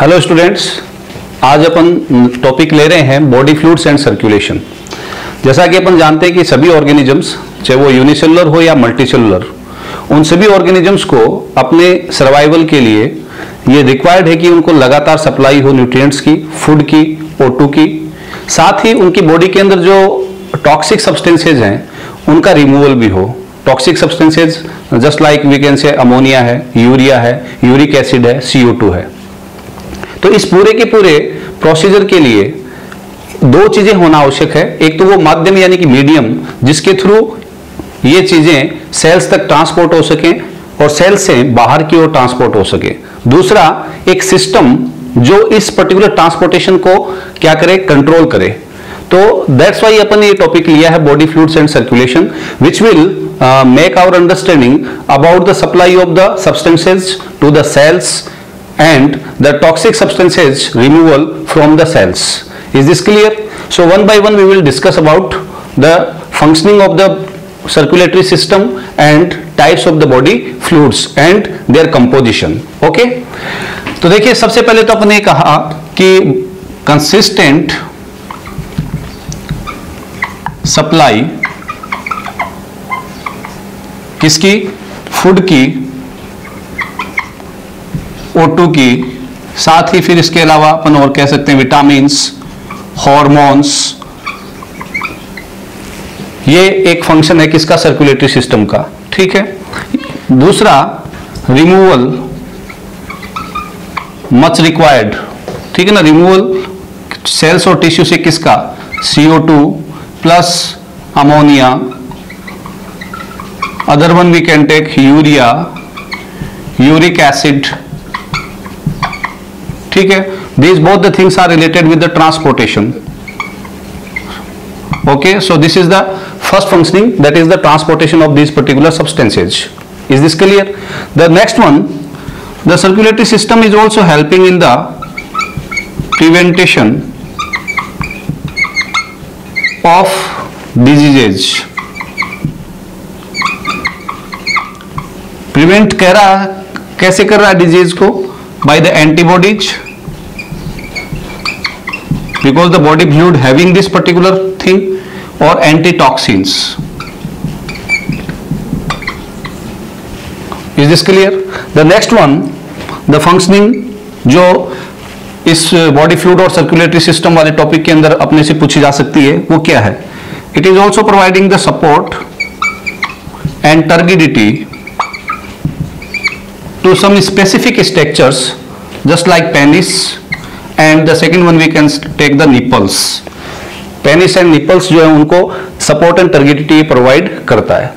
Hello students, आज अपन topic ले रहे हैं बॉडी फ्लूइड्स एंड सर्कुलेशन। जैसा कि अपन जानते हैं कि सभी ऑर्गेनिजम्स, चाहे वो यूनिसेलुलर हो या मल्टीसेलुलर, उन सभी ऑर्गेनिजम्स को अपने सर्वाइवल के लिए ये रिक्वायर्ड है कि उनको लगातार सप्लाई हो न्यूट्रिएंट्स की, फूड की, O2 की, साथ ही उनकी बॉडी के अंदर जो टॉक्सिक सब्सटेंसेज हैं उनका रिमूवल भी हो। Toxic substances just like we can say ammonia है, यूरिया है, यूरिक एसिड है, CO2 है। तो इस पूरे के पूरे प्रोसीजर के लिए दो चीजें होना आवश्यक है। एक तो वो माध्यम यानी कि मीडियम जिसके थ्रू ये चीजें सेल्स तक ट्रांसपोर्ट हो सके और सेल से बाहर की ओर ट्रांसपोर्ट हो सके। दूसरा एक सिस्टम जो इस पर्टिकुलर ट्रांसपोर्टेशन को क्या करे, कंट्रोल करे। तो दैट्स वाई अपन ये टॉपिक लिया है body fluids and circulation, which will make our understanding about the supply of the substances to the cells and the toxic substances removal from the cells. Is this clear? So one by one we will discuss about the functioning of the circulatory system and types of the body fluids and their composition. Okay? तो देखिए, सबसे पहले तो अपने कहा कि consistent supply किसकी, food की, O2 की, साथ ही फिर इसके अलावा अपन और कह सकते हैं विटामिन्स, हॉर्मोन्स। ये एक फंक्शन है किसका, सर्कुलेटरी सिस्टम का। ठीक है। दूसरा रिमूवल मच रिक्वायर्ड, ठीक है ना, रिमूवल सेल्स और टिश्यू से किसका, CO2 plus ammonia. Other one we can take urea, uric acid. ठीक है। These both the things are related with the transportation. Okay, so this is the first functioning, that is the transportation of these particular substances. Is this clear? The next one, the circulatory system is also helping in the prevention of diseases. Prevent कह रहा, कैसे कर रहा है disease को? By the antibodies, because the body fluid having this particular thing, or antitoxins. Is this clear? The next one, the functioning जो इस body fluid और सर्कुलेटरी सिस्टम वाले टॉपिक के अंदर अपने से पूछी जा सकती है, वो क्या है? It is also providing the support and turgidity to some specific structures just like penis, and the second one we can take the nipples. penis and nipples जो है उनको support and turgidity provide करता है।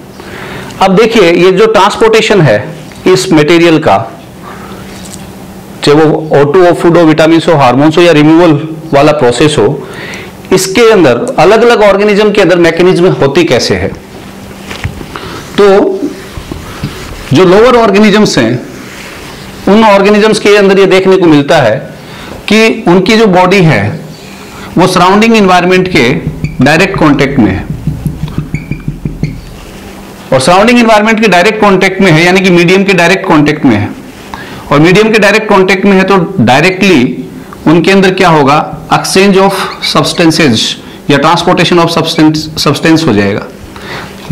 अब देखिए, ये जो transportation है इस मटेरियल का, चाहे वो O2 हो, फूड हो, विटामिन हो, हार्मोन्स हो या रिमूवल वाला प्रोसेस हो, इसके अंदर अलग अलग ऑर्गेनिज्म के अंदर मैकेनिज्म होती कैसे है। तो जो लोअर ऑर्गेनिजम्स हैं उन ऑर्गेनिजम्स के अंदर ये देखने को मिलता है कि उनकी जो बॉडी है वो सराउंडिंग एनवायरनमेंट के डायरेक्ट कांटेक्ट में है, और सराउंडिंग एनवायरनमेंट के डायरेक्ट कांटेक्ट में है यानी कि मीडियम के डायरेक्ट कांटेक्ट में है। और मीडियम के डायरेक्ट कांटेक्ट में है तो डायरेक्टली उनके अंदर क्या होगा, एक्सचेंज ऑफ सब्सटेंसेज या ट्रांसपोर्टेशन ऑफ सब्सटेंस हो जाएगा।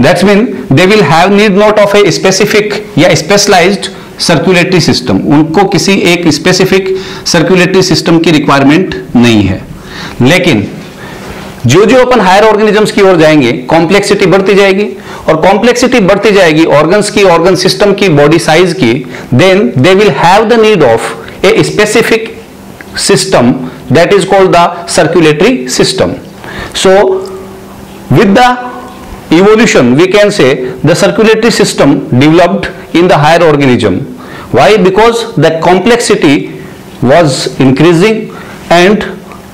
That's mean they will have need not of a specific या स्पेशलाइज्ड सर्कुलेटरी सिस्टम। उनको किसी एक स्पेसिफिक सर्कुलेटरी सिस्टम की रिक्वायरमेंट नहीं है। लेकिन जो जो अपन हायर ऑर्गेनिजम्स की ओर जाएंगे, कॉम्प्लेक्सिटी बढ़ती जाएगी, और कॉम्प्लेक्सिटी बढ़ती जाएगी ऑर्गन्स की, ऑर्गन सिस्टम की, बॉडी साइज की, then they will have the need of a specific system that is called the circulatory system. So with the evolution we can say the circulatory system developed in the higher organism. Why? Because the complexity was increasing and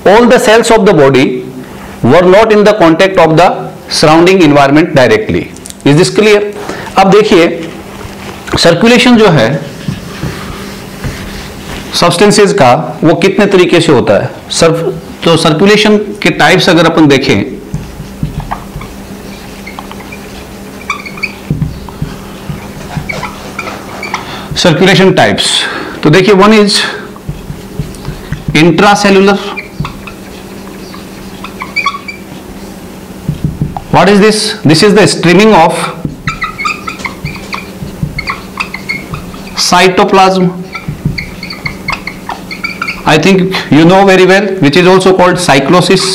all the cells of the body were not in the contact of the surrounding environment directly. Is this clear? अब देखिए, circulation जो है substances का वो कितने तरीके से होता है। तो सर्कुलेशन के टाइप्स अगर अपन देखें, सर्कुलेशन टाइप्स, तो देखिए one is intracellular. What is this? This is the streaming of cytoplasm. I think you know very well, which is also called cyclosis.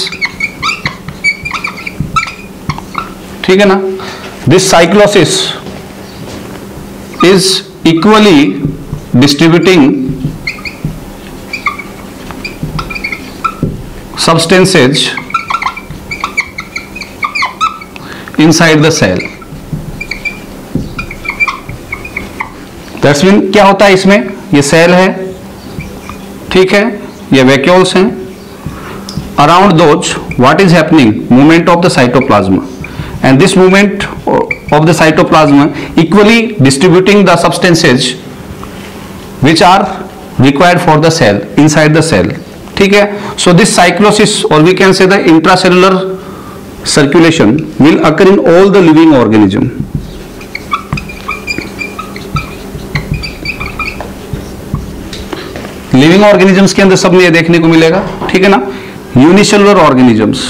ठीक है ना? This cyclosis is equally distributing substances inside the cell. That's mean क्या होता है इसमें? ये cell है, ठीक है, ये वैक्यूल्स हैं. Around those, what is happening? Movement of the cytoplasm. And this movement of the cytoplasm equally distributing the substances which are required for the cell inside the cell. ठीक है. So this cyclosis, or we can say the intracellular circulation, will occur in all the living organism. Living organisms के अंदर सब में ये देखने को मिलेगा, ठीक है ना. यूनिसेलुलर ऑर्गेनिजम्स,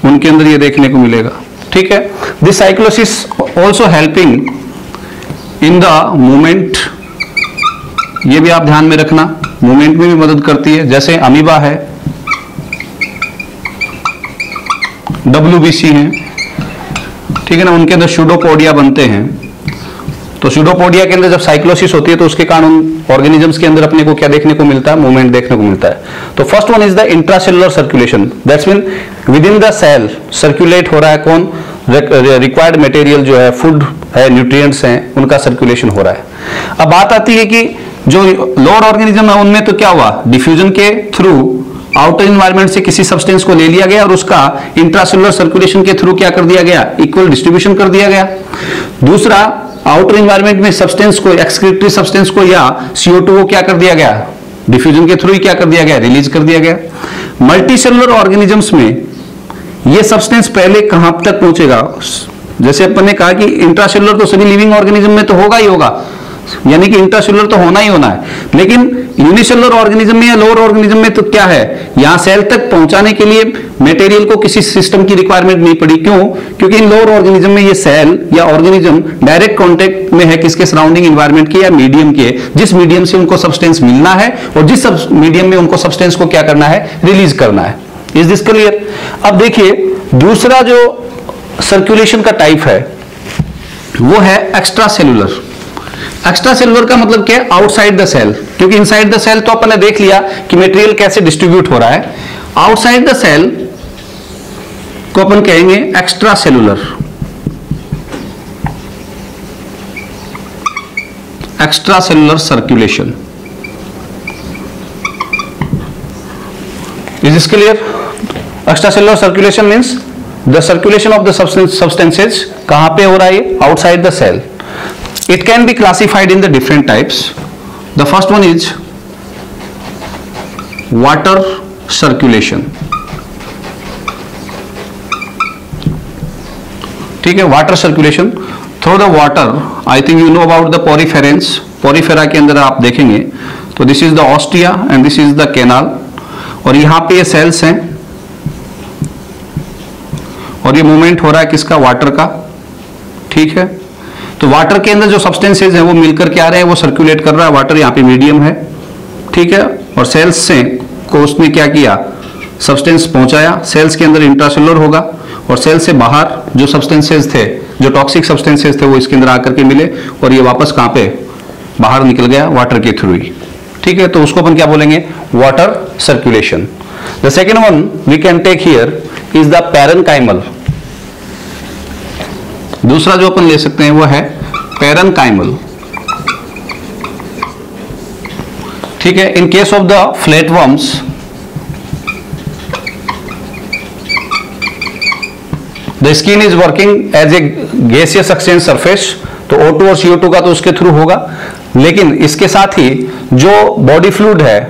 उनके अंदर ये देखने को मिलेगा, ठीक है. This cyclosis also helping in the movement, ये भी आप ध्यान में रखना, मूवमेंट में भी मदद करती है. जैसे अमीबा है, WBC है, ठीक है ना, उनके अंदर सूडोपोडिया बनते हैं. तो सूडोपोडिया के अंदर जब साइक्लोसिस होती है तो उसके कारण ऑर्गेनिजम्स के अंदर अपने को क्या देखने को मिलता है? मूवमेंट देखने को मिलता है. तो first one is the intracellular circulation. That's mean within the cell circulate हो रहा है कौन? रिक्वायर्ड मटेरियल जो है, फूड है, न्यूट्रिएंट्स हैं, उनका सर्कुलेशन हो रहा है. अब बात आती है कि जो लोअर ऑर्गेनिज्म है उनमें तो क्या हुआ? डिफ्यूजन के थ्रू आउटर इन्वायरमेंट से किसी सब्सटेंस को ले लिया गया और उसका इंट्रासेलुलर सर्कुलेशन के थ्रू क्या कर दिया गया? इक्वल डिस्ट्रीब्यूशन कर दिया गया. दूसरा, आउटर इन्वायरमेंट में सब्सटेंस को, एक्सक्रीटरी सब्सटेंस को या CO2 को क्या कर दिया गया? डिफ्यूजन के थ्रू ही क्या कर दिया गया? रिलीज कर दिया गया. मल्टीसेलुलर ऑर्गेनिजम्स में ये सब्सटेंस पहले कहां तक पहुंचेगा? जैसे अपन ने कहा कि इंट्रासेलुलर तो सभी लिविंग ऑर्गेनिज्म में तो होगा ही होगा, यानी कि इंट्रासेलुलर तो होना ही होना है. लेकिन यूनिसेलुलर ऑर्गेनिज्म में या लोअर ऑर्गेनिज्म में तो क्या है? यहां सेल तक पहुंचाने के लिए मटेरियल को किसी सिस्टम की रिक्वायरमेंट नहीं पड़ी. क्यों? क्योंकि इन लोअर ऑर्गेनिज्म में ये सेल या ऑर्गेनिज्म डायरेक्ट कांटेक्ट में है किसके? सराउंडिंग एनवायरनमेंट के या मीडियम के, जिस मीडियम से उनको सब्सटेंस मिलना है और जिस मीडियम में उनको सब्सटेंस को क्या करना है? रिलीज करना है. Is this clear? अब देखिए, दूसरा जो सर्कुलेशन का टाइप है वो है एक्स्ट्रा सेलुलर. एक्स्ट्रा सेलुलर का मतलब क्या है? Outside the cell. क्योंकि इनसाइड द सेल तो अपन ने देख लिया कि मटेरियल कैसे डिस्ट्रीब्यूट हो रहा है. आउटसाइड द सेल को अपन कहेंगे extracellular. Extracellular circulation. Is this clear? Extracellular circulation means the circulation of the substances कहां पे हो रहा है? Outside the cell. It can be classified in the different types. The first one is water circulation. ठीक है, water circulation through the water. I think you know about the poriferans. Porifera के अंदर आप देखेंगे तो this is the ostia and this is the canal, और यहां पे ये सेल्स हैं और ये मूवमेंट हो रहा है किसका? वाटर का. ठीक है, तो वाटर के अंदर जो सब्सटेंसेज हैं वो मिलकर के आ रहे हैं, वो सर्कुलेट कर रहा है. वाटर यहाँ पे मीडियम है, ठीक है, और सेल्स से को उसने क्या किया? सब्सटेंस पहुंचाया. सेल्स के अंदर इंट्रासेलुलर होगा और सेल से बाहर जो सब्सटेंसेज थे, जो टॉक्सिक सब्सटेंसेज थे, वो इसके अंदर आकर के मिले और ये वापस कहाँ पे? बाहर निकल गया, वाटर के थ्रू ही. ठीक है, तो उसको अपन क्या बोलेंगे? Water circulation. The second one we can take here is the parenchymal. दूसरा जो अपन ले सकते हैं वो है पैरेन्काइमल. ठीक है, in case of the flatworms the skin is working as a gaseous exchange surface. तो O2 और CO2 का तो उसके थ्रू होगा, लेकिन इसके साथ ही जो बॉडी फ्लूइड है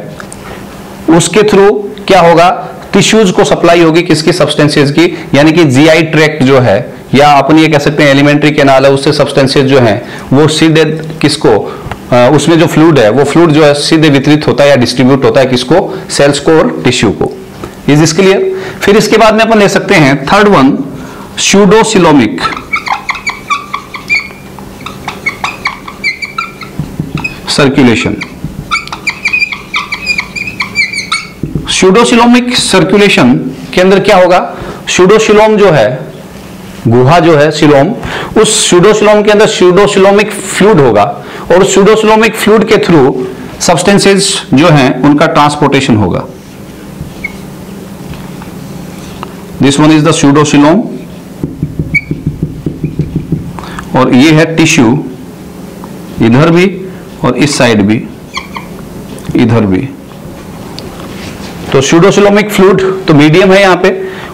उसके थ्रू क्या होगा? टिश्यूज को सप्लाई होगी किसकी, सब्सटेंसेज की, यानी कि जीआई ट्रैक्ट जो है या अपन ये कह सकते हैं एलिमेंट्री कैनाल है, उससे सब्सटेंसेज जो हैं वो सीधे किसको, उसमें जो फ्लूइड है वो फ्लूइड जो है सीधे वितरित होता है या डिस्ट्रीब्यूट होता है किसको, सेल्स को और टिश्यू को। Is this clear? फिर इसके बाद में अपन ले सकते हैं थर्ड वन, स्यूडोसिलोमिक सर्कुलेशन। स्यूडोसिलोमिक सर्कुलेशन के अंदर क्या होगा, स्यूडोसिलोम जो है, गुहा जो है सिलोम, उस स्यूडोसिलोम के अंदर स्यूडोसिलोमिक फ्लूइड होगा और स्यूडोसिलोमिक फ्लूइड के थ्रू सब्सटेंसेस जो हैं उनका ट्रांसपोर्टेशन होगा। दिस वन इज द स्यूडोसिलोम और ये है टिश्यू, इधर भी और इस साइड भी, इधर भी। तो स्यूडोसिलोमिक फ्लूइड तो मीडियम है यहाँ पे,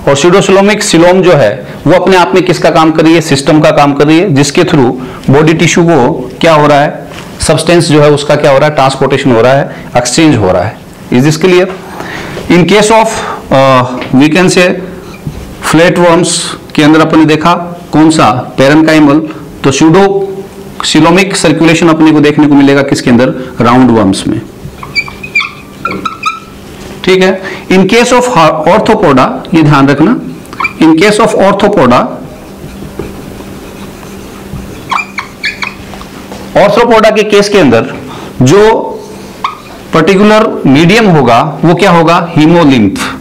और स्यूडोसिलोमिक सिलोम जो है वो अपने आप में किसका काम कर रही है, सिस्टम का काम कर रही है, जिसके थ्रू बॉडी टिश्यू को क्या हो रहा है, सब्सटेंस जो है उसका क्या हो रहा है, ट्रांसपोर्टेशन हो रहा है, एक्सचेंज हो रहा है। Is this clear? In case of we can say flatworms के अंदर अपन ने देखा कौन सा, पैरेन्काइमल, तो स्यूडोसिलोमिक सर्कुलेशन अपने को देखने को मिलेगा किसके अंदर, राउंड वर्म्स में। ठीक है। इन केस ऑफ ऑर्थोपोडा, ये ध्यान रखना, in case of arthropoda, arthropoda के केस के अंदर जो पर्टिकुलर मीडियम होगा वो क्या होगा, haemolymph.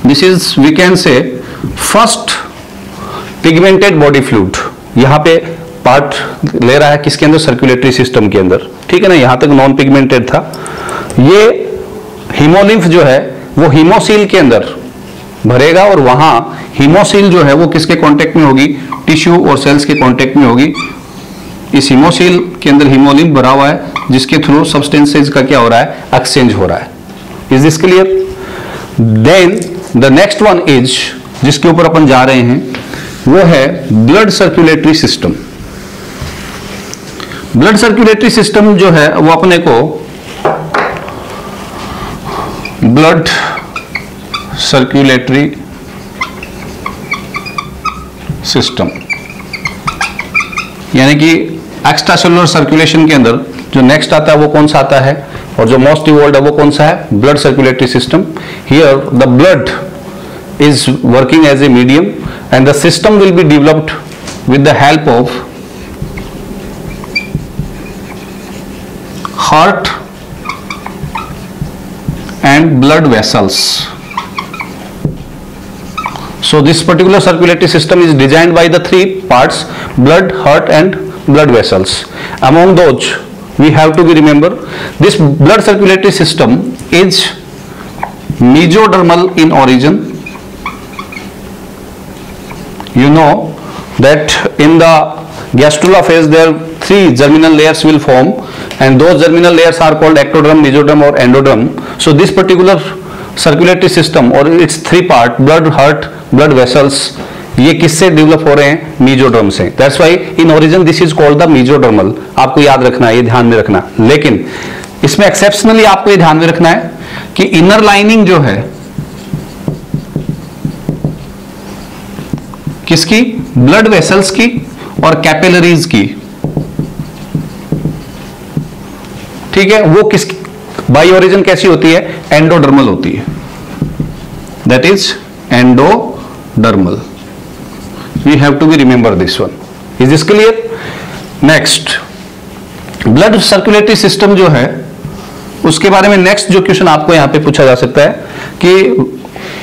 This is we can say first pigmented body fluid, यहां पे पार्ट ले रहा है किसके अंदर, सर्कुलेटरी सिस्टम के अंदर। ठीक है ना, यहां तक नॉन पिगमेंटेड था। ये हीमोलिम्फ जो है वो हीमोसील के अंदर भरेगा और वहां हीमोसील जो है वो किसके कांटेक्ट में होगी, टिश्यू और सेल्स के कांटेक्ट में होगी। इस हीमोसील के अंदर हीमोलिम्फ भरा हुआ है जिसके थ्रू सब्सटेंसेज का क्या हो रहा है, एक्सचेंज हो रहा है। Is this clear? Then the next one is, जिसके ऊपर अपन जा रहे हैं, वो है blood circulatory system. Blood circulatory system जो है वो अपने को ब्लड सर्कुलेटरी सिस्टम यानी कि एक्स्ट्रासेलुलर सर्कुलेशन के अंदर जो नेक्स्ट आता है वो कौन सा आता है, और जो मोस्ट इवॉल्व्ड है वो कौन सा है, blood circulatory system. Here the blood is working as a medium and the system will be developed with the help of heart and blood vessels. So this particular circulatory system is designed by the three parts, blood, heart and blood vessels. Among those we have to be remember this blood circulatory system is mesodermal in origin. You know that in the gastrula phase there three germinal layers will form and those germinal layers are called ectoderm, mesoderm or endoderm. So this particular circulatory system और its three part blood, heart, blood vessels ये किससे develop हो रहे हैं, mesoderm से। That's why in origin this is called the mesodermal। आपको याद रखना है, ये ध्यान में रखना। लेकिन इसमें एक्सेप्शनली आपको ये ध्यान में रखना है कि इनर लाइनिंग जो है किसकी, ब्लड वेसल्स की और कैपिलरीज की। ठीक है, वो किस बाई ओरिजिन कैसी होती है, एंडोडर्मल होती है। That is endodermal. We have to be remember this one. Is this clear? Next, blood circulatory system जो है उसके बारे में नेक्स्ट जो क्वेश्चन आपको यहां पे पूछा जा सकता है कि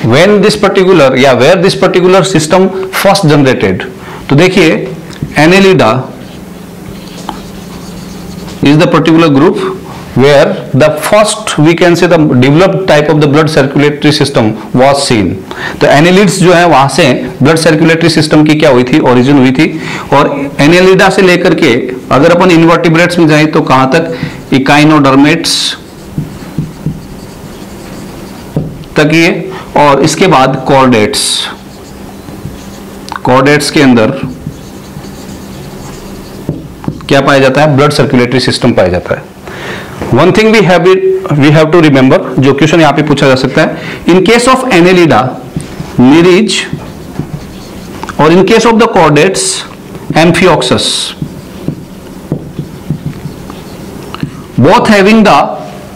when this particular या where this particular system first generated। तो देखिए Annelida is the particular group where the first we can say the developed type of the blood circulatory system was seen। तो Annelids जो है वहां से blood circulatory system की क्या हुई थी, origin हुई थी। और Annelida से लेकर के अगर अपन invertebrates में जाए तो कहां तक, Echinodermates तक ये, और इसके बाद कॉर्डेट्स, कॉर्डेट्स के अंदर क्या पाया जाता है, ब्लड सर्कुलेटरी सिस्टम पाया जाता है। One thing we have to remember, जो क्वेश्चन यहां पे पूछा जा सकता है, in case of annelida, nereis, और in case of the chordates, amphioxus, both having the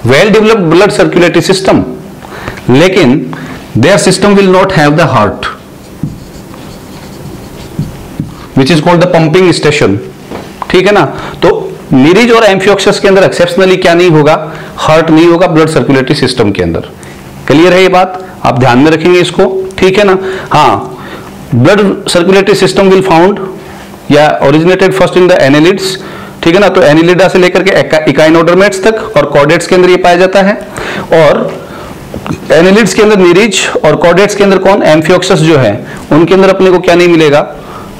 well developed blood circulatory system, लेकिन their system will not have the heart, which is called the pumping station, ठीक है ना। तो नीरिज और amphioxus के अंदर exceptionally क्या नहीं होगा, हार्ट नहीं होगा ब्लड सर्कुलेटरी सिस्टम के अंदर। क्लियर है ये बात, आप ध्यान में रखेंगे इसको, ठीक है ना। हाँ, blood circulatory system will found या originated first in the annelids, ठीक है ना। तो एनिलिडा से लेकर के इकाइनोडर्मेट्स तक और कॉर्डेट्स के अंदर ये पाया जाता है। और एनिलिड्स के अंदर नीरिज और कॉर्डेट्स के अंदर कौन, एम्फियोक्सस जो है, उनके अंदर अपने को क्या नहीं मिलेगा,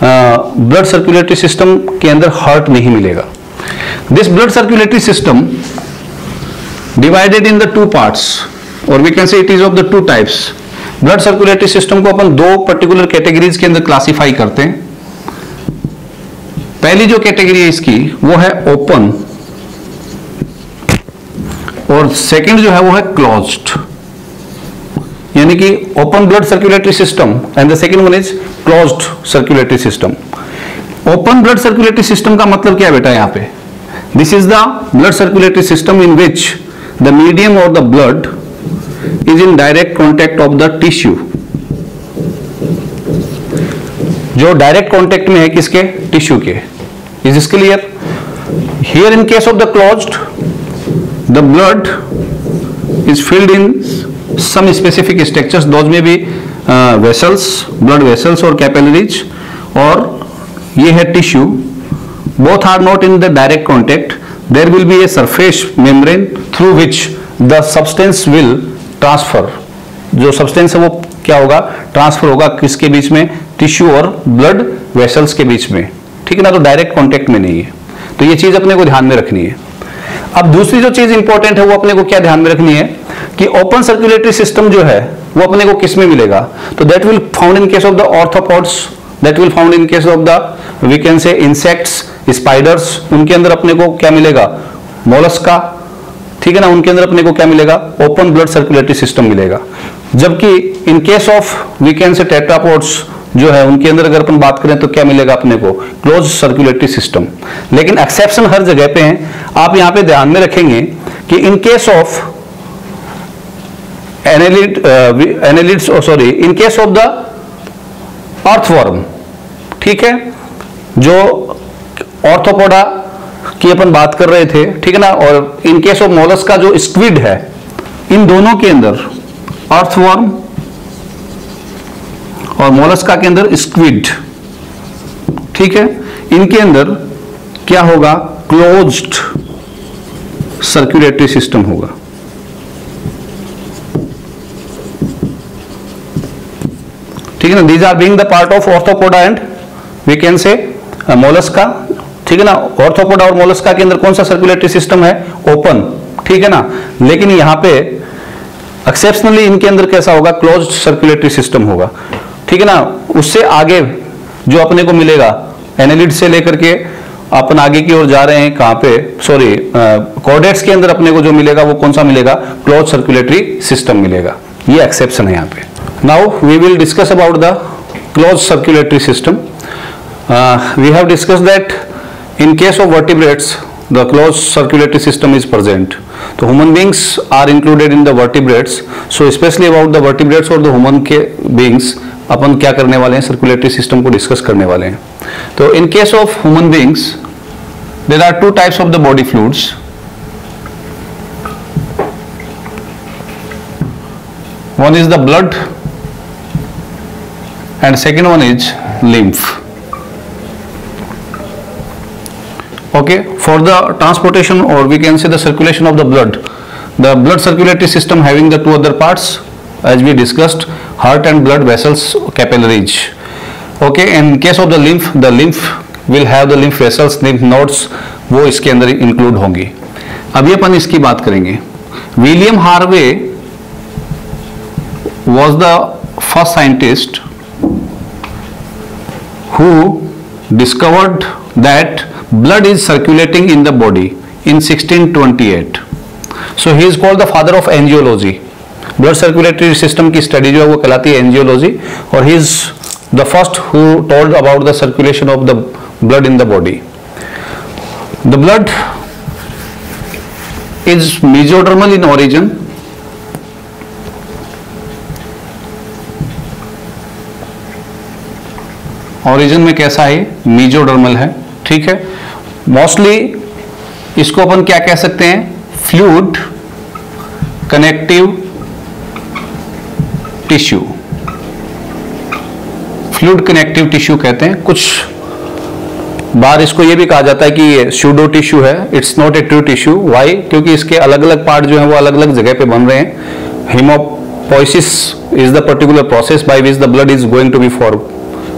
ब्लड सर्कुलेटरी सिस्टम के अंदर हार्ट नहीं मिलेगा। This blood circulatory system divided in the two parts, और we can say it is of the two types. Blood circulatory system को अपन दो पर्टिकुलर कैटेगरीज के अंदर क्लासिफाई करते हैं। पहली जो कैटेगरी है इसकी वो है ओपन, और सेकंड जो है वो है क्लोज्ड, यानी कि open blood circulatory system and the second one is closed circulatory system. Open blood circulatory system का मतलब क्या है बेटा यहाँ पे, this is the blood circulatory system in which the medium और the blood is in direct contact of the tissue, जो direct contact में है किसके, टिश्यू के। Is this clear? Here in case of the closed, the blood is filled in some specific structures, those में भी vessels, blood vessels और capillaries, और ये है tissue. Both are not in the direct contact, there will be a surface membrane through which the substance will transfer, जो substance है वो क्या होगा, ट्रांसफर होगा किसके बीच में, टिश्यू और ब्लड वेसल्स के बीच में, ठीक है ना। तो डायरेक्ट कांटेक्ट में नहीं है, तो ये चीज अपने को ध्यान में रखनी है। अब दूसरी जो चीज इंपॉर्टेंट है वो अपने को क्या ध्यान में रखनी है कि ओपन सर्कुलेटरी सिस्टम जो है वो अपने को किस में मिलेगा, तो that will found in case of the orthopods, that will found in case of the we can say insects, spiders, उनके अंदर अपने को क्या मिलेगा, मोलस्का, ठीक है ना, उनके अंदर अपने को क्या मिलेगा, ओपन ब्लड सर्कुलेटरी सिस्टम मिलेगा। जबकि in case of we can say tetrapods जो है उनके अंदर अगर अपन बात करें तो क्या मिलेगा अपने को, क्लोज सर्कुलेटरी सिस्टम। लेकिन एक्सेप्शन हर जगह पे हैं, आप यहां पे ध्यान में रखेंगे कि इन case of annelids, sorry, in case of the earthworm, ठीक है, जो ऑर्थोपोडा की अपन बात कर रहे थे, ठीक है ना, और इन केस ऑफ मोलस्क का जो स्क्विड है, इन दोनों के अंदर अर्थवर्म और मोलस्का के अंदर स्क्विड, ठीक है, इनके अंदर क्या होगा, क्लोज्ड सर्कुलेटरी सिस्टम होगा। ठीक है ना, these are being the part of arthropoda and we can say mollusca, ठीक है ना। ऑर्थोपोडा और मोलस्का के अंदर कौन सा सर्कुलेटरी सिस्टम है, ओपन, ठीक है ना। लेकिन यहां पे एक्सेप्शनली इनके अंदर कैसा होगा, क्लोज्ड सर्कुलेटरी सिस्टम होगा, ठीक है ना। उससे आगे जो अपने को मिलेगा, एनेलिड से लेकर के अपन आगे की ओर जा रहे हैं, कहां पे, सॉरी, कॉर्डेट्स के अंदर अपने को जो मिलेगा वो कौन सा मिलेगा, क्लोज सर्कुलेटरी सिस्टम मिलेगा। ये एक्सेप्शन है यहाँ पे। Now we will discuss about the close circulatory system. We have discussed that in case of vertebrates the closed circulatory system is present, तो human beings are included in the vertebrates, so especially about the vertebrates और the human के beings अपन क्या करने वाले हैं, circulatory system को discuss करने वाले हैं। तो in case of human beings there are two types of the body fluids, one is the blood and second one is lymph. Okay, for the transportation or we can say the circulation of the blood circulatory system having the two other parts as we discussed, heart and blood vessels, capillaries. Okay, in case of the lymph will have the lymph vessels, lymph nodes, वो इसके अंदर include होंगी। अभी अपन इसकी बात करेंगे। William Harvey was the first scientist who discovered that blood is circulating in the body in 1628. So he is called the father of angiology. Blood circulatory system की study जो है वो कहलाती है एंजियोलॉजी, और he is the first who told about the circulation of the blood in the body. The blood is mesodermal in origin, origin में कैसा है, मेसोडर्मल है, ठीक है। मोस्टली इसको अपन क्या कह सकते हैं, fluid connective tissue, fluid connective tissue कहते हैं। कुछ बार इसको यह भी कहा जाता है कि ये स्यूडो टिश्यू है, it's not a true tissue. Why? क्योंकि इसके अलग अलग पार्ट जो है वो अलग अलग जगह पे बन रहे हैं। Haemopoiesis is the particular process by which the blood is going to be form,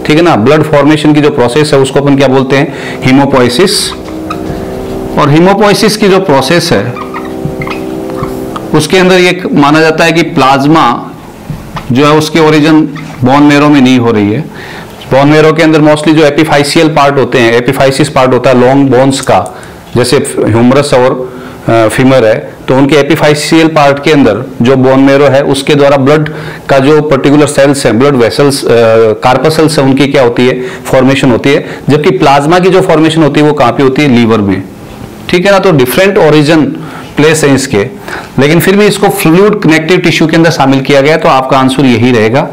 ठीक है ना। ब्लड फॉर्मेशन की जो प्रोसेस है उसको अपन क्या बोलते हैं, हीमोपोइसिस। और हीमोपोइसिस की जो प्रोसेस है उसके अंदर ये माना जाता है कि प्लाज्मा जो है उसके ओरिजिन बोन मेरो में नहीं हो रही है। बोन मेरो के अंदर मोस्टली जो एपिफाइसियल पार्ट होते हैं, एपिफाइसिस पार्ट होता है लॉन्ग बोन्स का, जैसे ह्यूमरस और फीमर है, तो उनके एपिफाइसियल पार्ट के अंदर जो बोन मेरो है उसके द्वारा ब्लड का जो पर्टिकुलर सेल्स हैं, ब्लड वेसल्स, कार्पसल्स है, उनकी क्या होती है, फॉर्मेशन होती है। जबकि प्लाज्मा की जो फॉर्मेशन होती है वो कहाँ पे होती है, लीवर में, ठीक है ना। तो डिफरेंट ओरिजिन प्लेस है इसके, लेकिन फिर भी इसको फ्लूइड कनेक्टिव टिश्यू के अंदर शामिल किया गया, तो आपका आंसर यही रहेगा,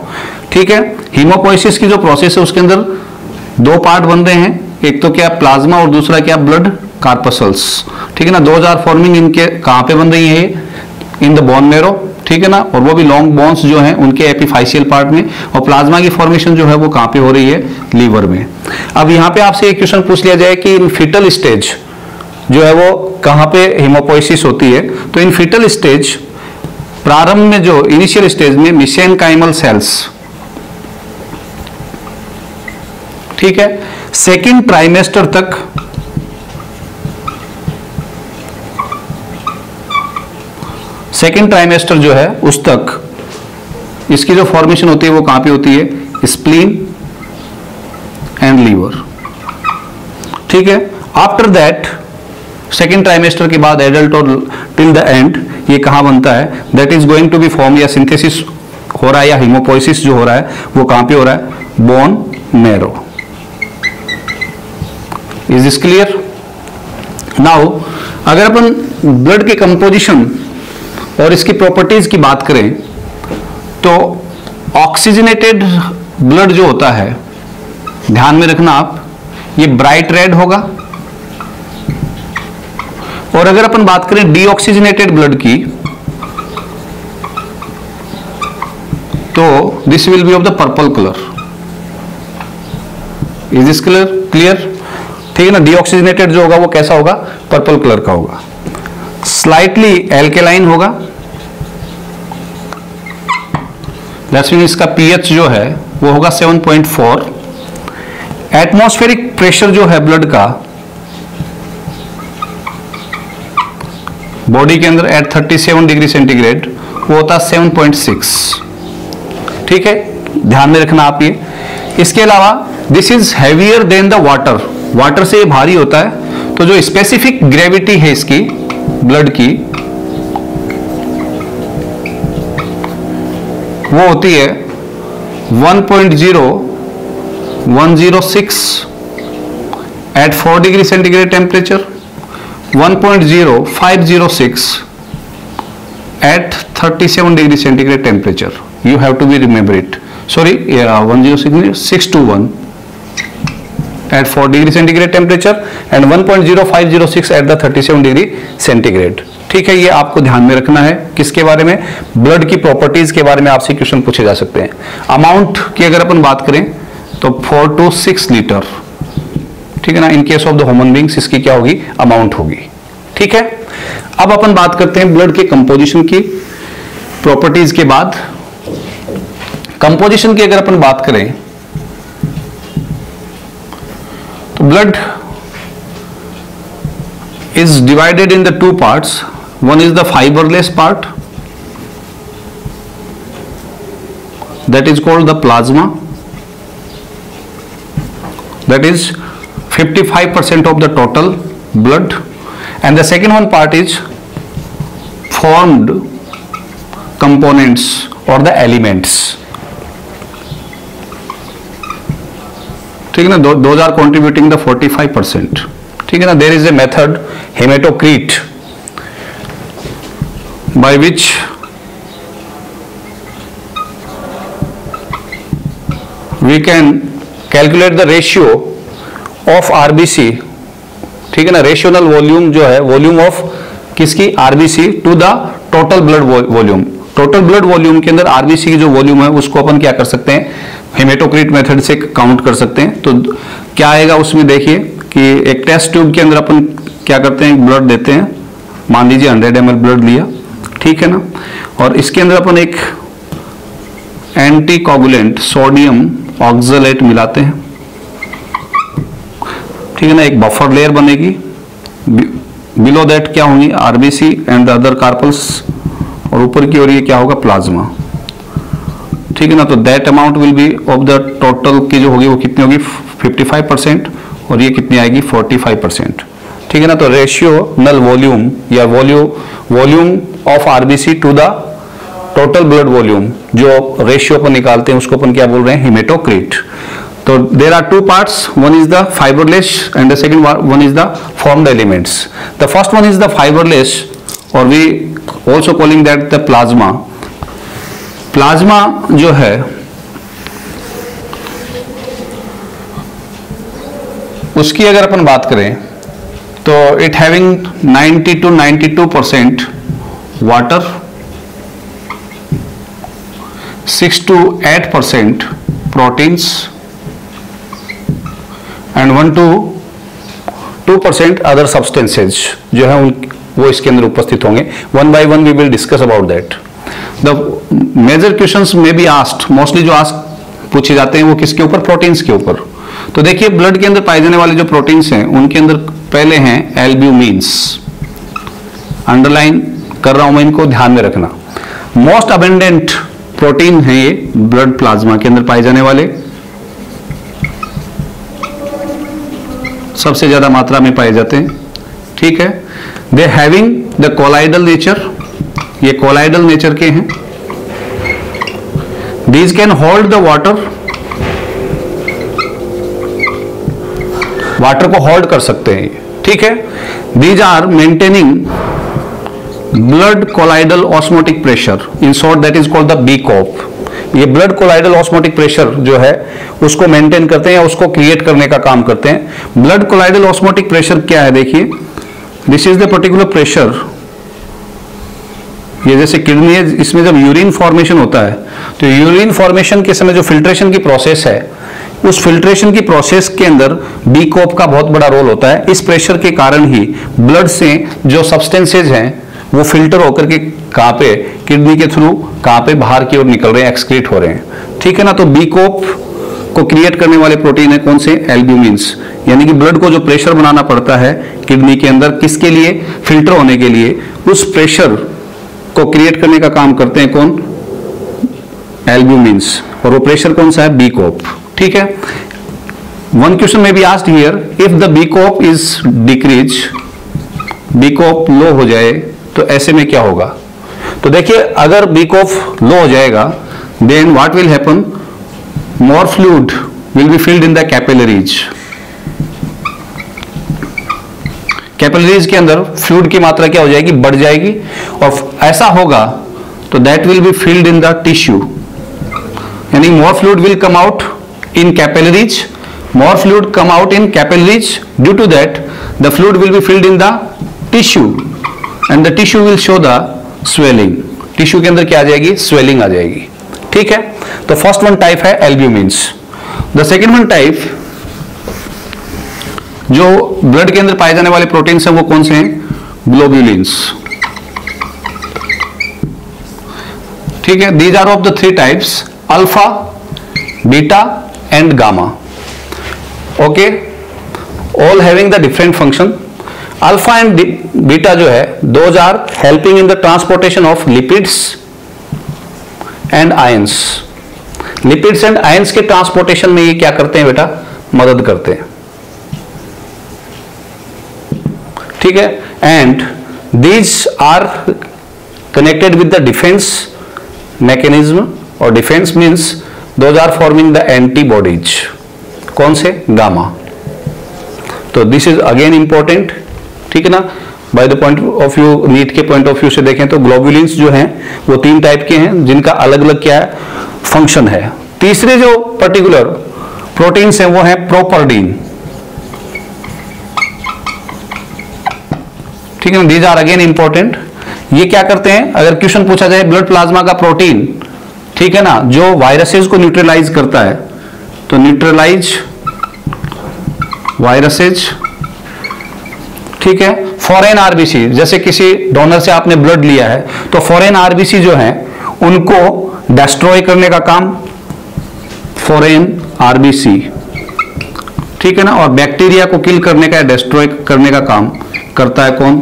ठीक है। हीमोपोइसिस की जो प्रोसेस है उसके अंदर दो पार्ट बन रहे हैं, एक तो क्या प्लाज्मा और दूसरा क्या ब्लड कार्पसल्स, ठीक है ना। दोज आर फॉर्मिंग, इनके कहां पे बन रही है, इन द बोन मेरो, ठीक है ना, और वो भी लॉन्ग बोन्स जो हैं उनके एपिफाइसियल पार्ट में। और प्लाज्मा की फॉर्मेशन जो है वो कहां पे हो रही है, लीवर में। अब यहां पे आपसे एक क्वेश्चन पूछ लिया जाए कि इन फीटल स्टेज जो है वो कहां पे हीमोपोइसिस होती है, तो इन फीटल स्टेज प्रारंभ में जो इनिशियल स्टेज में मिसेनकाइमल सेल्स, ठीक है, सेकेंड ट्राइमेस्टर तक सेकेंड ट्राइमेस्टर जो है उस तक इसकी जो फॉर्मेशन होती है वो कहां पे होती है, स्प्लीन एंड लीवर, ठीक है। आफ्टर दैट सेकेंड ट्राइमेस्टर के बाद एडल्ट और टिल द एंड ये कहां बनता है, that is going to be form, या सिंथेसिस हो रहा है या हीमोपोइसिस जो हो रहा है वो कहां पे हो रहा है, bone marrow. Is this clear? Now अगर अपन ब्लड के कंपोजिशन और इसकी प्रॉपर्टीज की बात करें तो ऑक्सीजनेटेड ब्लड जो होता है, ध्यान में रखना आप, ये ब्राइट रेड होगा। और अगर अपन बात करें डीऑक्सीजनेटेड ब्लड की तो this will be of the purple colour. Is this clear? ठीक है ना। डीऑक्सीजनेटेड जो होगा वो कैसा होगा, पर्पल कलर का होगा। स्लाइटली एल्केलाइन होगा, दैट्स मीन इसका पीएच जो है वो होगा 7.4। एटमॉस्फेरिक प्रेशर जो है ब्लड का बॉडी के अंदर एट 37 डिग्री सेंटीग्रेड वो होता है 7.6, ठीक है, ध्यान में रखना आप ये। इसके अलावा this is heavier than the water, water से ये भारी होता है, तो जो स्पेसिफिक ग्रेविटी है इसकी ब्लड की वो होती है 1.0106 at 4 degree centigrade temperature, 1.0506 at 37 degree centigrade temperature. You have to be remember it, sorry 10621 at 4 degree centigrade temperature and 1.0506 at the 37 degree centigrade, ठीक है। ये आपको ध्यान में रखना है, किसके बारे में, ब्लड की प्रॉपर्टीज के बारे में आपसे क्वेश्चन पूछे जा सकते हैं। अमाउंट की अगर अपन बात करें तो 4 to 6 लीटर, ठीक है ना। इन case of the human beings इसकी क्या होगी, अमाउंट होगी, ठीक है। अब अपन बात करते हैं ब्लड के कंपोजिशन की प्रॉपर्टीज के बाद। कंपोजिशन की अगर अपन बात करें तो blood is divided in the two parts. One is the fiberless part, that is called the plasma, that is 55% of the total blood, and the second one part is formed components or the elements. ठीक है ना, those are contributing the 45%. ठीक है ना. There is a method hematocrit by which we can calculate the ratio of RBC. ठीक है ना, रेशियोनल volume जो है, वॉल्यूम ऑफ किसकी, RBC to the total blood volume. Total blood volume के अंदर आरबीसी की जो वॉल्यूम है उसको अपन क्या कर सकते हैं, हेमेटोक्रिट मेथड से काउंट कर सकते हैं. तो क्या आएगा उसमें, देखिए कि एक टेस्ट ट्यूब के अंदर अपन क्या करते हैं, ब्लड देते हैं. मान लीजिए 100 ml ब्लड लिया, ठीक है ना, और इसके अंदर अपन एक एंटी कोगुलेंट सोडियम ऑक्सलेट मिलाते हैं. ठीक है ना, एक बफर लेयर बनेगी. बिलो दैट क्या होंगी, RBC and the other corpuscles, और ऊपर की ओर ये क्या होगा, प्लाज्मा. ठीक है ना. तो that amount will be of the total की जो होगी वो कितनी होगी, 55%, और ये कितनी आएगी, 45%. ठीक है ना. तो रेशियो नल वॉल्यूम या volume of RBC to the total blood volume, जो रेशियो पर निकालते हैं उसको अपन क्या बोल रहे हैं, हेमेटोक्रिट. तो there are two parts, one is the fibreless and the second one is the formed elements. The first one is the fibreless, और we also calling that the plasma. Plasma जो है उसकी अगर अपन बात करें तो it having 90 to 92% water, 6 to 8% proteins and 1 to 2% other substances जो है वो इसके अंदर उपस्थित होंगे. One by one we will discuss about that. The major questions में बी आस्क्ड, मोस्टली जो आस्क पूछे जाते हैं वो किसके ऊपर, प्रोटीन्स के ऊपर. तो देखिए ब्लड के अंदर पाए जाने वाले जो प्रोटीन्स हैं उनके अंदर पहले हैं एल्ब्यूमिन्स. अंडरलाइन कर रहा हूं मैं, इनको ध्यान में रखना. मोस्ट अबेंडेंट प्रोटीन है ये ब्लड प्लाज्मा के अंदर पाए जाने वाले, सबसे ज्यादा मात्रा में पाए जाते हैं. ठीक है. They having the colloidal nature, ये कोलाइडल नेचर के हैं. These can hold the water, water को होल्ड कर सकते हैं. ठीक है. These are maintaining blood colloidal osmotic pressure, in short that is called the BCOP. ये ब्लड कोलाइडल ऑस्मोटिक प्रेशर जो है उसको मेंटेन करते हैं या उसको क्रिएट करने का काम करते हैं. ब्लड कोलाइडल ऑस्मोटिक प्रेशर क्या है, देखिए this is the particular pressure. ये जैसे किडनी है, इसमें जब यूरिन फॉर्मेशन होता है तो यूरिन फॉर्मेशन के समय जो फिल्ट्रेशन की प्रोसेस है, उस फिल्ट्रेशन की प्रोसेस के अंदर बीकॉप का बहुत बड़ा रोल होता है. इस प्रेशर के कारण ही ब्लड से जो सब्सटेंसेज हैं वो फिल्टर होकर के कहां पे, किडनी के थ्रू कहां पे, बाहर की ओर निकल रहे हैं, एक्सक्रीट हो रहे हैं. ठीक है ना. तो बीकॉप को क्रिएट करने वाले प्रोटीन है कौन से, एल्ब्यूमिन्स. यानी कि ब्लड को जो प्रेशर बनाना पड़ता है किडनी के अंदर, किसके लिए, फिल्टर होने के लिए, उस प्रेशर को क्रिएट करने का काम करते हैं कौन, एल्ब्यूमिन्स. और वो प्रेशर कौन सा है, बीकॉप. ठीक है. वन क्वेश्चन में be asked here, if the BCOP is decrease, BCOP low हो जाए तो ऐसे में क्या होगा. तो देखिए अगर बीकॉप लो हो जाएगा then what will happen, more fluid will be filled in the capillaries. Capillaries के अंदर फ्लूइड की मात्रा क्या हो जाएगी, बढ़ जाएगी. और ऐसा होगा तो that will be filled in the tissue, यानी more fluid will come out in capillaries, more fluid come out in capillaries. Due to that the fluid will be filled in the tissue and the tissue will show the swelling. Tissue के अंदर क्या आ जाएगी, swelling आ जाएगी. ठीक है. तो first one type है albumins. The second one type जो ब्लड के अंदर पाए जाने वाले प्रोटीन्स हैं वो कौन से हैं, ग्लोब्यूलिन्स. ठीक है. These are of the three types, alpha, beta and gamma. Okay, all having the different function. Alpha and beta जो है, those are helping in the transportation of lipids and ions. Lipids and ions के transportation में ये क्या करते हैं बेटा, मदद करते हैं. ठीक है. And these are connected with the defense mechanism, और defense means those are forming the antibodies. कौन से? गामा. तो दिस इज अगेन इंपॉर्टेंट, ठीक है ना. By the point of view, NEET के पॉइंट ऑफ व्यू से देखें तो ग्लोबुलिन्स जो हैं वो 3 टाइप के हैं जिनका अलग अलग क्या है, फंक्शन है. तीसरे जो पर्टिकुलर प्रोटीन्स हैं वो है प्रोपर्डीन, ठीक है ना. These are again important. ये क्या करते हैं, अगर क्वेश्चन पूछा जाए ब्लड प्लाज्मा का प्रोटीन, ठीक है ना, जो वायरसेस को न्यूट्रलाइज करता है, तो न्यूट्रलाइज वायरसेज, ठीक है. फॉरेन आरबीसी, जैसे किसी डोनर से आपने ब्लड लिया है तो फॉरेन आरबीसी जो है उनको डिस्ट्रॉय करने का काम फॉरेन आरबीसी, ठीक है ना. और बैक्टीरिया को किल करने का, डिस्ट्रॉय करने का काम करता है कौन?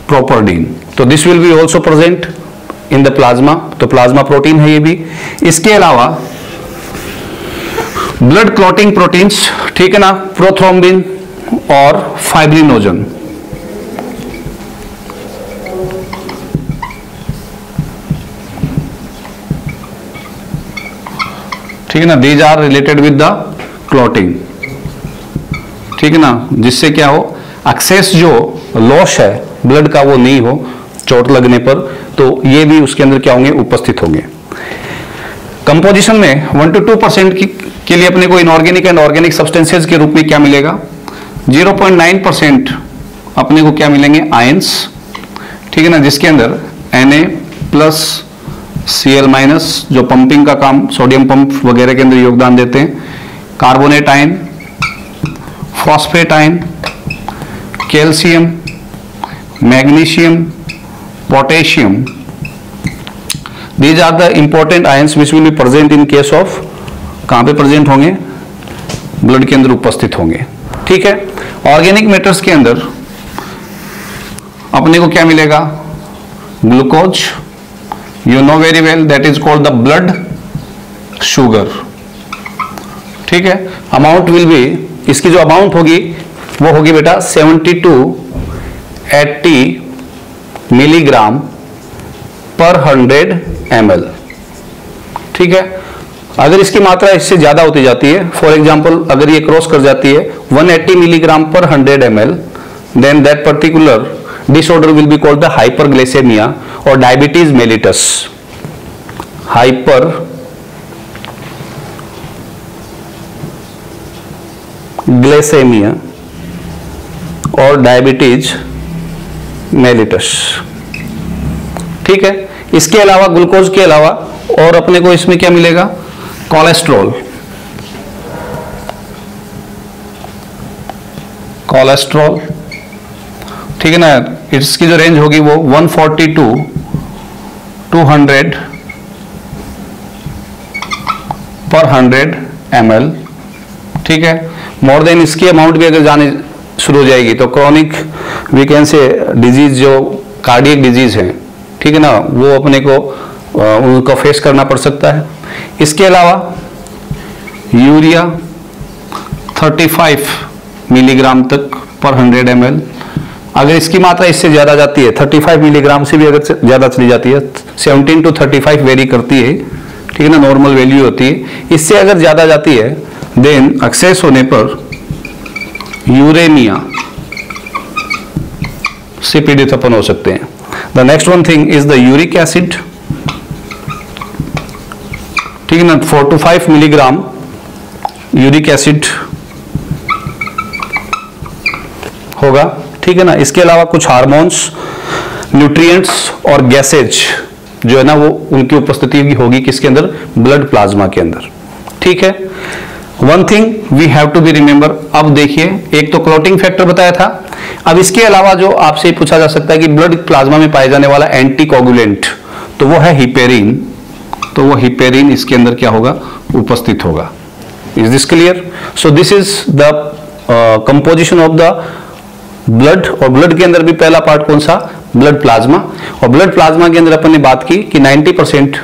प्रोपर्डीन. तो this will be also present in the plasma. तो प्लाज्मा प्रोटीन है ये भी. इसके अलावा ब्लड क्लॉटिंग प्रोटीन्स, ठीक है ना, प्रोथ्रोम्बिन और फाइब्रिनोजन. ठीक है ना, these are related with the clotting, ठीक है ना, जिससे क्या हो, एक्सेस जो लॉस है ब्लड का वो नहीं हो चोट लगने पर. तो ये भी उसके अंदर क्या होंगे, उपस्थित होंगे. कंपोजिशन में 1 to 2% के लिए अपने को इनऑर्गेनिक एंड ऑर्गेनिक सब्सटेंसेस के रूप में क्या मिलेगा, 0.9% अपने को क्या मिलेंगे, आयंस, ठीक है ना, जिसके अंदर Na+Cl- जो पंपिंग का काम, सोडियम पंप वगैरह के अंदर योगदान देते हैं, carbonate ion, phosphate ion, calcium, magnesium, potassium. These are the important ions which will be present in case of, कहां पे प्रेजेंट होंगे, ब्लड के अंदर उपस्थित होंगे, ठीक है. ऑर्गेनिक मैटर्स के अंदर अपने को क्या मिलेगा, glucose, you know very well that is called the blood sugar, ठीक है. अमाउंट विल बी, इसकी जो अमाउंट होगी वो होगी बेटा 70 to 80 मिलीग्राम पर 100 ml, ठीक है. अगर इसकी मात्रा इससे ज्यादा होती जाती है, फॉर एग्जांपल अगर ये क्रॉस कर जाती है 180 मिलीग्राम पर 100 ml, then that particular disorder will be called the hyperglycaemia और डायबिटीज मेलिटस. हाइपर ग्लाइसेमिया और डायबिटीज मेलिटस, ठीक है. इसके अलावा ग्लूकोज के अलावा और अपने को इसमें क्या मिलेगा, कोलेस्ट्रॉल. कोलेस्ट्रॉल, ठीक है ना, इसकी जो रेंज होगी वो 140 to 200 पर 100 ml, ठीक है. मोर देन इसकी अमाउंट भी अगर जाने शुरू हो जाएगी तो chronic we can say disease, जो कार्डियक डिजीज है, ठीक है ना, वो अपने को उनको फेस करना पड़ सकता है. इसके अलावा यूरिया 35 मिलीग्राम तक पर 100 ml. अगर इसकी मात्रा इससे ज्यादा जाती है, 35 मिलीग्राम से भी अगर ज्यादा चली जाती है, 17 to 35 वेरी करती है, ठीक है ना, नॉर्मल वैल्यू होती है. इससे अगर ज्यादा जाती है देन एक्सेस होने पर यूरेमिया से पीड़ित अपन हो सकते हैं. The next one thing is the uric acid, ठीक है ना, 4 to 5 मिलीग्राम यूरिक एसिड होगा, ठीक है ना. इसके अलावा कुछ हार्मोन्स, न्यूट्रिएंट्स और गैसेज जो है ना वो उनकी उपस्थिति होगी किसके अंदर, ब्लड प्लाज्मा के अंदर, ठीक है. One thing we have to be remember. अब देखिए, एक तो क्लॉटिंग फैक्टर बताया था, अब इसके अलावा जो आपसे पूछा जा सकता है कि ब्लड प्लाज्मा में पाए जाने वाला एंटीकोगुलेंट, तो वो है हिपेरिन. तो वो हिपेरिन इसके अंदर क्या होगा, उपस्थित होगा. Is this clear? So this is the composition of the blood. और ब्लड के अंदर भी पहला पार्ट कौन सा, ब्लड प्लाज्मा. और ब्लड प्लाज्मा के अंदर अपन ने बात की कि 90%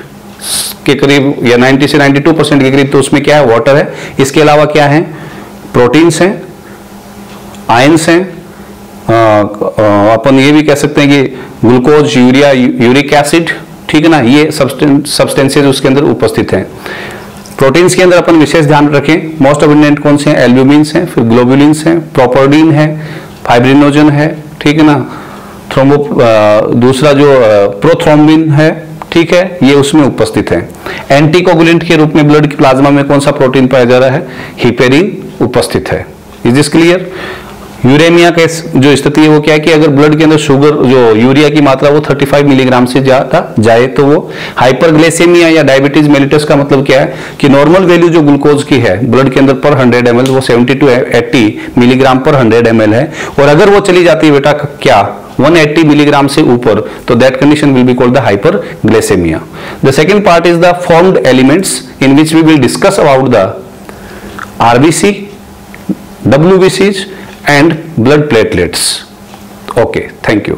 के करीब या 90 से 92% के करीब तो उसमें क्या है, वाटर है. इसके अलावा क्या है, प्रोटीन्स हैं, आयंस हैं, अपन ये भी कह सकते हैं कि ग्लूकोज, यूरिया, यूरिक एसिड, ठीक है ना, ये सब्सटेंसेज उसके अंदर उपस्थित हैं। प्रोटीन्स के अंदर अपन विशेष ध्यान रखें, मोस्ट अबंडेंट कौन से हैं? एल्ब्यूमिन्स हैं, फिर ग्लोबुलिन्स हैं, प्रोपोर्डिन है, फाइब्रिनोजन है, ठीक है ना, दूसरा जो प्रोथ्रोम्बिन है, ठीक है, ये उसमें उपस्थित है। एंटीकोगुलेंट के रूप में ब्लड की प्लाज्मा में कौन सा प्रोटीन पाया जा रहा है? हिपेरिन उपस्थित है। Is this clear? यूरेमिया का जो स्थिति है वो क्या है कि अगर ब्लड के अंदर शुगर, जो यूरिया की मात्रा वो 35 मिलीग्राम से ज्यादा जाए तो वो हाइपरग्लाइसेमिया या डायबिटीज मेलिटस का मतलब क्या है कि नॉर्मल वैल्यू जो ग्लूकोज की है ब्लड के अंदर पर 100 ml वो 70 to 80 मिलीग्राम पर 100 ml है, और अगर वो चली जाती है बेटा क्या 180 मिलीग्राम से ऊपर, तो that condition will be called the hyperglycaemia. The second part is the formed elements in which we will discuss about the RBC, WBCs and blood platelets. Okay, thank you.